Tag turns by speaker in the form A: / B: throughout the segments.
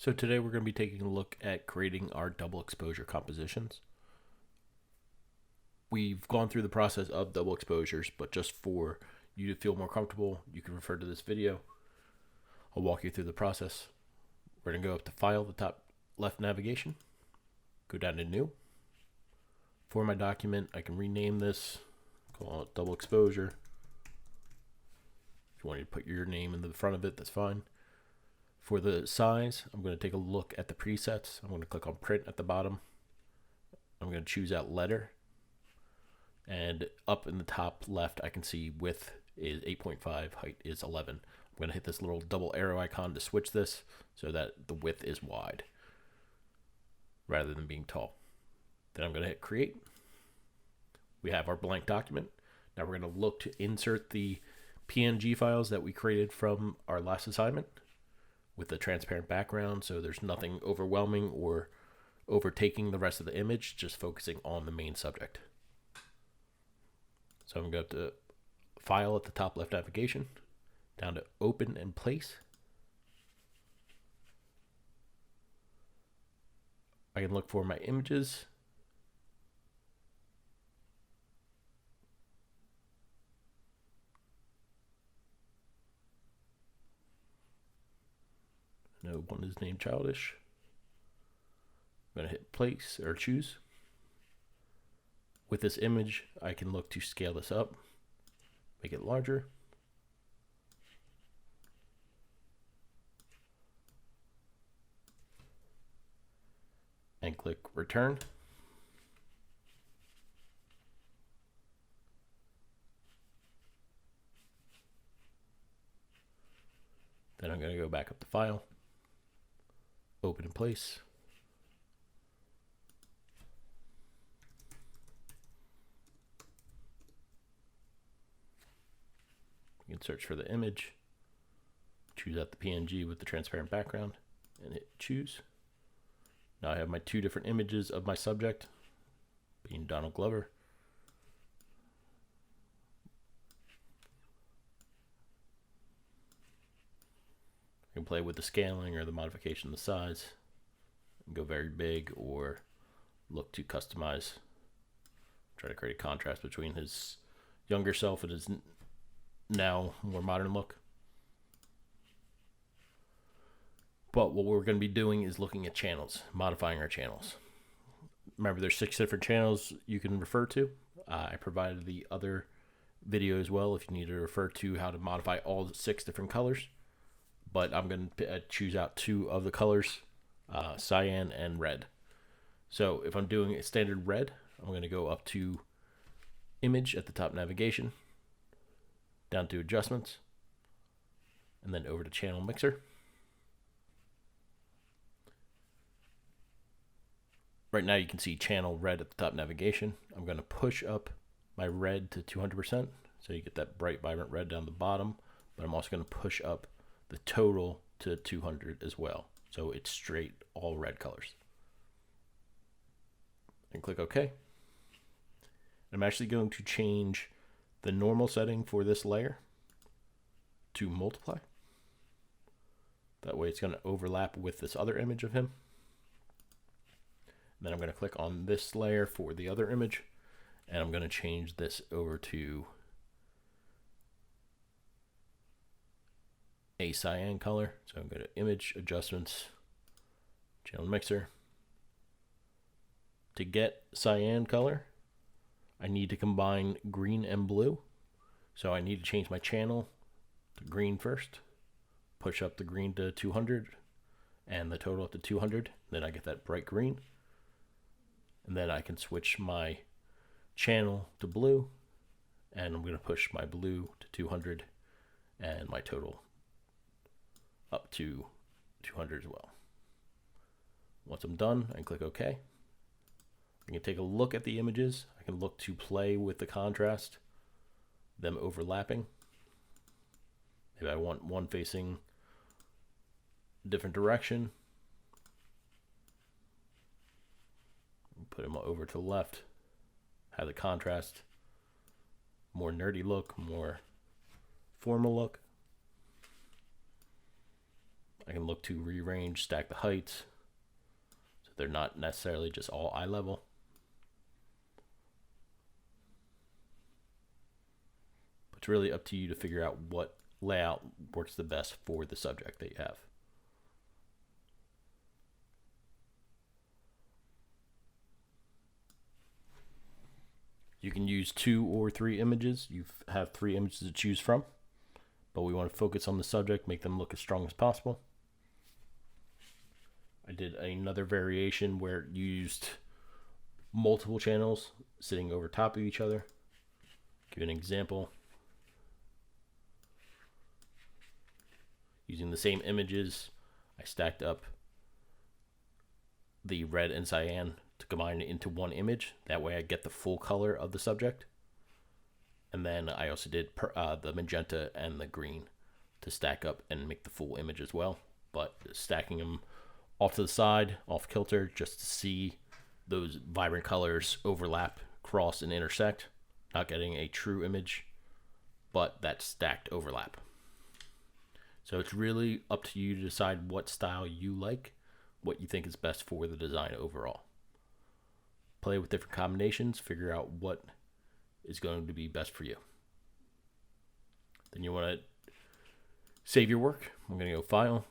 A: So today we're going to be taking a look at creating our double exposure compositions. We've gone through the process of double exposures, but just for you to feel more comfortable, you can refer to this video. I'll walk you through the process. We're going to go up to File, the top left navigation, go down to New. For my document, I can rename this, call it double exposure. If you want to put your name in the front of it, that's fine. For the size, I'm going to take a look at the presets. I'm going to click on print at the bottom. I'm going to choose out letter. And up in the top left, I can see width is 8.5, height is 11. I'm going to hit this little double arrow icon to switch this so that the width is wide rather than being tall. Then I'm going to hit create. We have our blank document. Now we're going to look to insert the PNG files that we created from our last assignment with the transparent background, so there's nothing overwhelming or overtaking the rest of the image, just focusing on the main subject. So I'm going to go up to File at the top left navigation, down to Open and Place. I can look for my images. No one is named Childish. I'm going to hit place or choose. With this image, I can look to scale this up, make it larger. And click return. Then I'm going to go back up to File, Open in Place. You can search for the image, choose out the PNG with the transparent background, and hit choose. Now I have my two different images of my subject, being Donald Glover. I can play with the scaling or the modification of the size, and go very big, or look to customize, try to create a contrast between his younger self and his now more modern look. But what we're going to be doing is looking at channels, modifying our channels. Remember, there's 6 different channels you can refer to. I provided the other video as well if you need to refer to how to modify all 6 different colors. But I'm going to choose out 2 of the colors, cyan and red. So if I'm doing a standard red, I'm going to go up to Image at the top navigation, down to Adjustments, and then over to Channel Mixer. Right now you can see channel red at the top navigation. I'm going to push up my red to 200%, so you get that bright, vibrant red down the bottom, but I'm also going to push up the total to 200 as well, so it's straight, all red colors. And click OK. I'm actually going to change the normal setting for this layer to multiply. That way it's going to overlap with this other image of him. Then I'm going to click on this layer for the other image, and I'm going to change this over to a cyan color. So I'm going to Image, Adjustments, Channel Mixer. To get cyan color, I need to combine green and blue. So I need to change my channel to green first, push up the green to 200 and the total up to 200. Then I get that bright green. And then I can switch my channel to blue, and I'm going to push my blue to 200 and my total up to 200 as well. Once I'm done, I can click OK. I can take a look at the images. I can look to play with the contrast, them overlapping. Maybe I want one facing a different direction. Put them over to the left, have the contrast, more nerdy look, more formal look. I can look to rearrange, stack the heights, so they're not necessarily just all eye level. But it's really up to you to figure out what layout works the best for the subject that you have. You can use 2 or 3 images. You have 3 images to choose from, but we want to focus on the subject, make them look as strong as possible. I did another variation where you used multiple channels sitting over top of each other. Give you an example. Using the same images, I stacked up the red and cyan to combine it into one image. That way I get the full color of the subject. And then I also did the magenta and the green to stack up and make the full image as well. But stacking them off to the side, off kilter, just to see those vibrant colors overlap, cross, and intersect. Not getting a true image, but that stacked overlap. So it's really up to you to decide what style you like, what you think is best for the design overall. Play with different combinations, figure out what is going to be best for you. Then you want to save your work. I'm going to go File.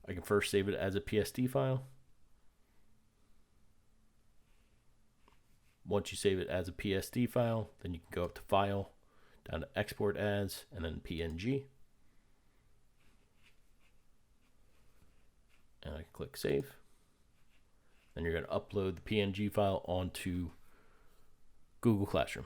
A: I can first save it as a PSD file. Once you save it as a PSD file, then you can go up to File, down to Export As, and then PNG. And I can click Save. Then you're going to upload the PNG file onto Google Classroom.